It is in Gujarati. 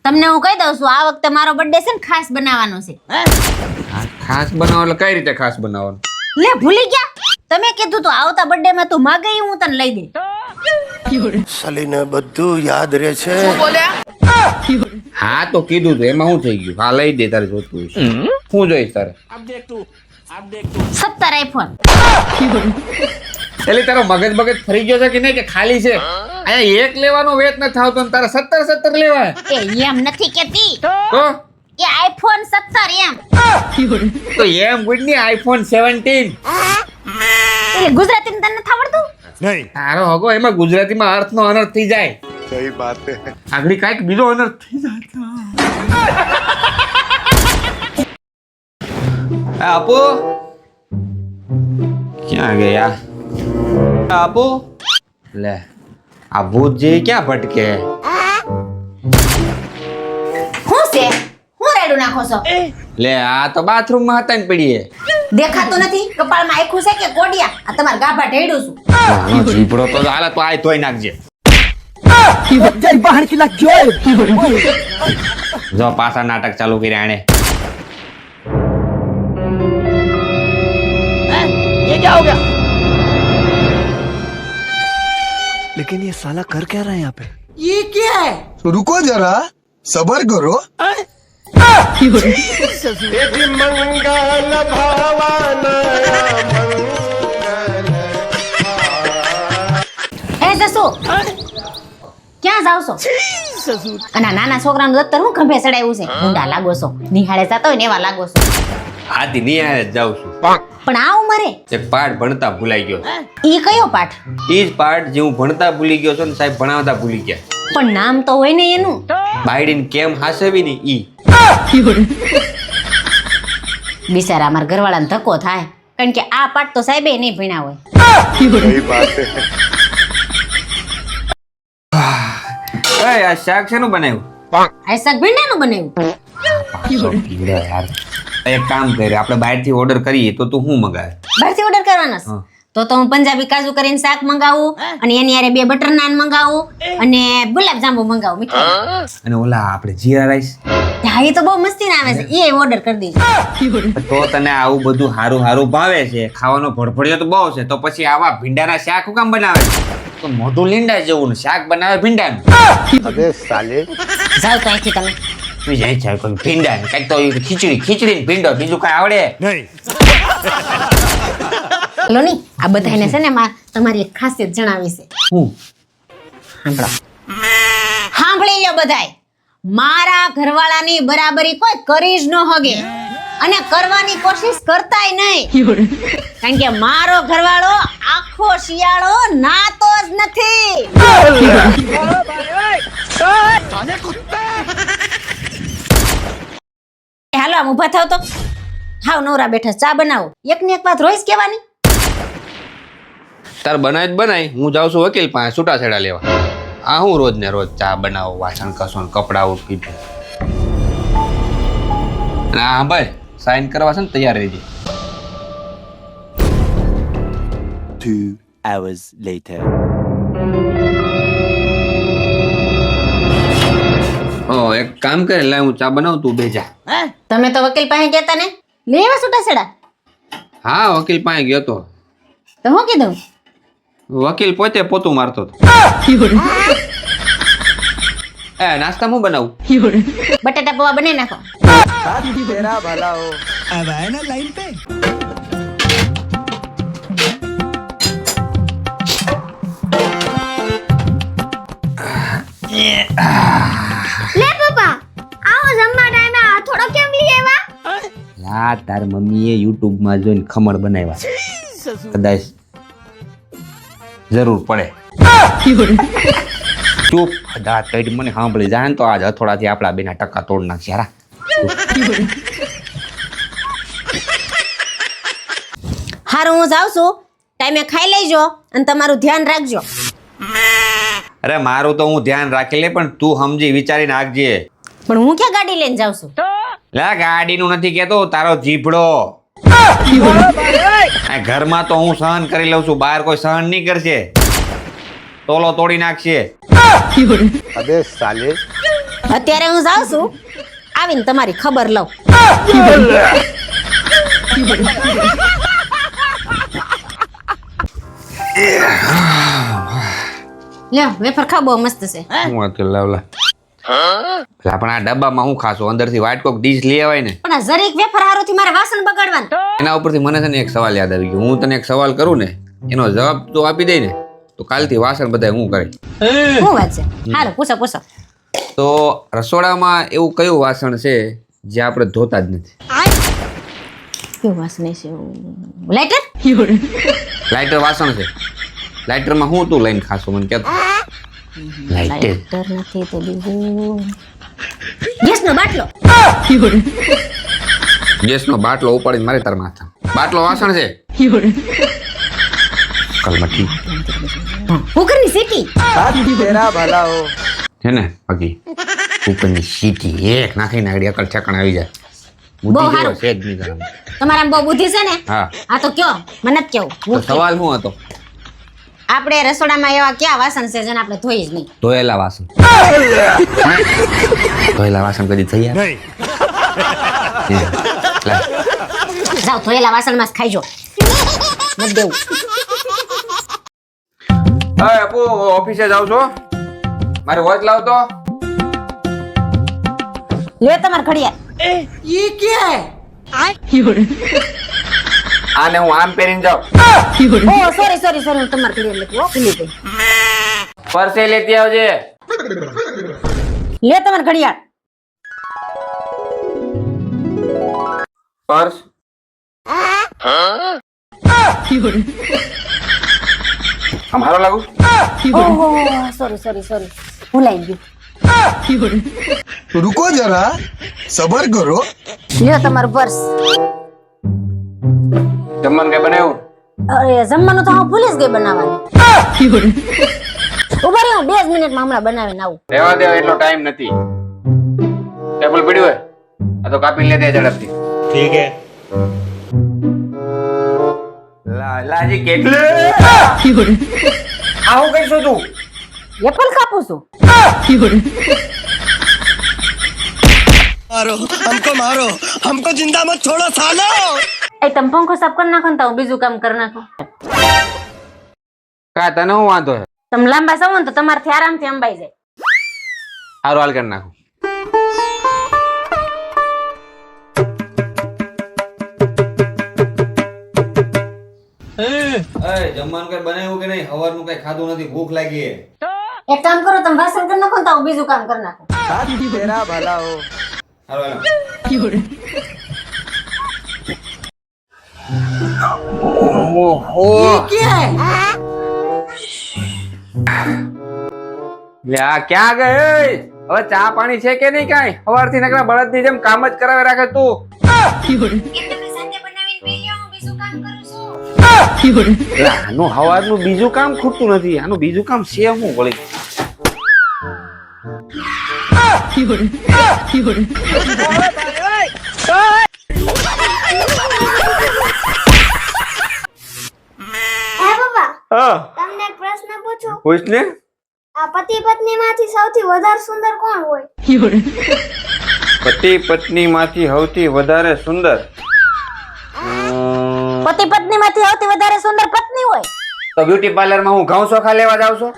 તમને હું કહી દઉં છું આ વખતે મારો બર્થડે છે ને ખાસ બનાવવાનો છે. ખાસ બનાવો એટલે કઈ રીતે ખાસ બનાવવાનું? લે ભૂલી ગયા તમે કીધું તો આવતા બર્થડે માં તું માગે હું તને લઈ દે. સલીને બધું યાદ રહે છે. હા તો કીધું તો એમાં શું થઈ ગયું? હા લઈ દે તારે જોતું હોય. શું જોઈશ તારે? 17 આઈફોન. એટલે તારો મગજ ફરી ગયો છે કે નહીં કે ખાલી છે? અહીંયા એક લેવાનો વેત ન થાવતો ને તારે 17 લેવાય. એ એમ નથી કેતી તો એ આઈફોન 17 એમ. તો એમ ગુડ ની આઈફોન 17. એટલે ગુજરાતી ને તને નથી આવડતું? નહીં. તારો હગો એમાં ગુજરાતીમાં અર્થનો અનર્થ થઈ જાય. સહી બાત હે. આગળ કાંઈક બીજો અનર્થ થઈ જાય. આપો ક્યાં ગયા? આપો લે આ ભૂત જે ક્યાં ભટકે? હું છે હું રેડું નાખો છો? લે આ તો બાથરૂમ માં હતા ને પડીએ. દેખાતું નથી કપાળમાં આખું છે કે કોડિયા? આ તમારા ગાભા ઢેડું છું. જીભડો તો હાલ તો આ ધોઈ નાખજે. જો પાછા નાટક ચાલુ કર્યા આણે. लेकिन ये साला कर क्या रहा है यहाँ पे? ये क्या है? रुको जरा सबर करो. એ જસુ ક્યાં જાવ છો? અને આ નાના છોકરાનું દત્તર હું ખંભે ચડાવ્યું છે? ઊંડા લાગો છો, નિહાળે જતા હોય ને એવા લાગો છો. હાથી નિહાળે જ જાઉં છું. પણ આ ઉંમરે એક પાઠ ભણતા ભૂલાઈ ગયો. ઈ કયો પાઠ? ઈ જ પાઠ જે હું ભણતા ભૂલી ગયો છું ને સાહેબ ભણાવતા ભૂલી ગયા. પણ નામ તો હોય ને એનું. બાયડીને કેમ હાસવી ને ઈ. બિચારા અમારા ઘરવાળાને ધક્કો થાય કારણ કે આ પાઠ તો સાહેબે નહીં ભણ્યા હોય. सही बात है. એ આ શાક શેનું બનાવ્યું? આ શાક ભીંડાનું બનાવ્યું. યાર એક કામ કરે આપણે બહારથી ઓર્ડર કરીએ તો તું શું મગાવે? બહારથી ઓર્ડર કરવાનો છે? તો હું પંજાબી કાજુ કરીને શાક મંગાવું અને એની હારે 2 બટર નાન મંગાવું અને ગુલાબ જાંબુ મંગાવું મીઠાઈ. અને ઓલા આપણે જીરા રાઈસ. હા એ તો બહુ મસ્તી આવે છે એ ઓર્ડર કરી દેજો. તો તને આવું બધું હારું હારું ભાવે છે, ખાવાનો ભડભડિયો તો બહુ છે, તો પછી આવા ભીંડાના શાક શું કામ બનાવે? તો મોઢું લીંડા જેવું ને શાક બનાવે ભીંડાનું. अबे साले. જાવ તો અહીંથી તમે. તું જાય છે કોઈ ભીંડા કઈક તો ખીચડી ને ભીંડો બીજું કઈ આવડે? नहीं. લો ની આ બધાને છે ને તમારી એક ખાસિયત જણાવી છે. હું સાંભળી લો બધાય, મારા ઘરવાળાની બરાબરી કોઈ કરી જ ન હગે અને કરવાની કોશિશ કરતાય નહીં. કારણ કે મારો ઘરવાળો આખો શિયાળો નાતો જ નથી. હાલો આમ ઊભા થાવ તો. હાવ નવરા બેઠા ચા બનાવો. એક ને એક વાત રોજ કહેવાની. તાર બનાય જ બનાય, હું જાઉં છું વકીલ પાસે છૂટાછેડા લેવા. આ હું રોજ ને રોજ ચા બનાવો, વાસણ કસો ને કપડા ઉઠી. અને હા ભાઈ સાઈન કરવા છે ને તૈયાર રહેજે. 2 hours later. એક કામ કરે લે હું ચા બનાવું તું બેજા. તમે તો વકીલ પાસે ગયા ને લેવા છૂટાછેડા? હા વકીલ પાસે ગયો તો. તો હું કીધું? વકીલ પોતે પોતું મારતો હતો. એ નાસ્તા હું બનાવું? બટાટા પૌવા બનાવી નાખો. तेरा भला हो. अब आए ना लाइन पे. લે પપ્પા આવો જમવા ટાઈમે આ થોડો કેમ લઈ આવ્યા? લા તાર મમ્મીએ YouTube માં જોઈને ખમણ બનાવ્યા છે, કદાચ જરૂર પડે. ચૂપ દાંત કાઢી મને સાંભળી જાય ને તો આજ હથોડાથી આપણા બેના ટકા તોડ નાખશે. હારા હારું હું જાઉં છું, ટાઈમે ખાઈ લેજો અને તમારું ધ્યાન રાખજો. અરે મારું તો હું ધ્યાન રાખી લે પણ તું સમજી વિચારીને રાખજે. પણ હું ક્યાં ગાડી લઈને જાઉં છું? લા ગાડીનું નથી કેતો, તારો જીભડો. આ ઘરમાં તો હું સહન કરી લઉં છું, બહાર કોઈ સહન નહીં કરશે, તોલો તોડી નાખશે. अबे साले. અત્યારે હું જાઉં છું, આવીને તમારી ખબર લઉં. લ્યો વેફર ખાવ, બહુ મસ્ત છે. હું વાત કરી લાવલા પેલા પણ આ ડબ્બામાં હું ખાશો અંદરથી વ્હાઈટ કોક ડીશ લઈ આવાય ને. પણ આ જરીક વેફર હારોથી મારે વાસણ બગાડવાનું. એના ઉપરથી મને છે ને એક સવાલ યાદ આવી ગયો. હું તને એક સવાલ કરું ને એનો જવાબ તું આપી દે ને તો કાલથી વાસણ બધા હું કરે. શું વાત છે? હાલો પૂછો પૂછો. તો રસોડામાં એવું કયું વાસણ છે જે આપણે ધોતા જ નથી? કેવું વાસણ છે? લાઈટર? લાઇટર વાસણ છે. લાઇટરમાં હું તું લઈને ખાશો મને કહેતો. લાઇટર લાઈટર નથી તો બીજું ગેસનો બાટલો. ગેસનો બાટલો ઉપાડીને મારે તાર માથા. બાટલો વાસણ છે. કલમઠી કુકરની સીટી. છે ને બાકી કુકરની સીટી એક નાખીને આગળ અકલ છકણ આવી જાય. બહુ બુદ્ધિ સારું. જેવો છે જ નહીં તારામાં. તમારામાં બહુ બુદ્ધિ છે ને. હા આ તો કયો મને જ કેવું. તો સવાલ શું હતો? આપણે રસોડામાં એવા કયા વાસણ છે જેને આપણે ધોઈ જ નહીં? ધોયેલા વાસણ. ધોયેલા વાસણ કદી થઈ યાર? જાઓ ધોયેલા વાસણમાં જ ખાઈજો. મત દેવું. હા આપુ ઓફિસે જાવ છો? મારે વોચ લાવતો. લે તમાર ઘડિયાળ. આને હું આમ પહેરીને જાઉં. ઓ સોરી સોરી સોરી, હું તમાર ઘડિયાળ લેતી હો, ભૂલી ગઈ. પરસે લેતી આવજે. લે તમાર ઘડિયાળ. પર્સ આમ હારો લાગુ. ઓહો સોરી સોરી સોરી, ભૂલાઈ ગયું. रुको जरा सबर करो. લ્યો તમારું પર્સ. જમવાનું કઈ બનાવ્યું? અરે જમવાનું તો હું ભૂલી જ ગઈ બનાવવાનું. ઉભા રહ્યો, 2 જ મિનિટમાં હમણાં બનાવીને આવું. રહેવા દે, એટલો ટાઈમ નથી. ટેબલ પડ્યું હોય આ તો કાપીને લે દે ઝડપથી. ठीक है. લાજી કેટલે આવું કઈશું તું? એપલ કાપું છું. मारो हमको जिंदा मत छोड़ो सालो. એ તમે પંખો સાફ કરી નાખો ને તો હું બીજું કામ કરી નાખું. કા તને હું વાંધો છે? તમે લાંબા સવો ને તો તમારથી આરામથી અંબાઈ જાય. સારું હાલ કરી નાખું. જમવાનું કઈ બનાવ્યું કે નહીં? સવારનું કઈ ખાધું નથી, ભૂખ લાગી છે. એક કામ કરો, તમે વાસણ કરી નાખો ને તો હું બીજું કામ કરી નાખું. સારું હાલો. લે આ ક્યાં ગઈ? હવે ચા પાણી છે કે નહીં? કાંઈ સવારથી નકરા બળદની જેમ કામ જ કરાવે રાખે તું. લે, આનું સવારનું બીજું કામ ખૂટતું નથી. આનું બીજું કામ છે શું વળી? હા તમને એક પ્રશ્ન પૂછું. પૂછ ને. આ પતિ પત્ની માંથી સૌથી વધારે સુંદર કોણ હોય? પતિ પત્ની માંથી સૌથી વધારે સુંદર પતિ પત્ની માંથી સૌથી વધારે સુંદર પત્ની હોય. તો બ્યુટી પાર્લર માં હું ઘઉં ચોખા લેવા જાઉં છું.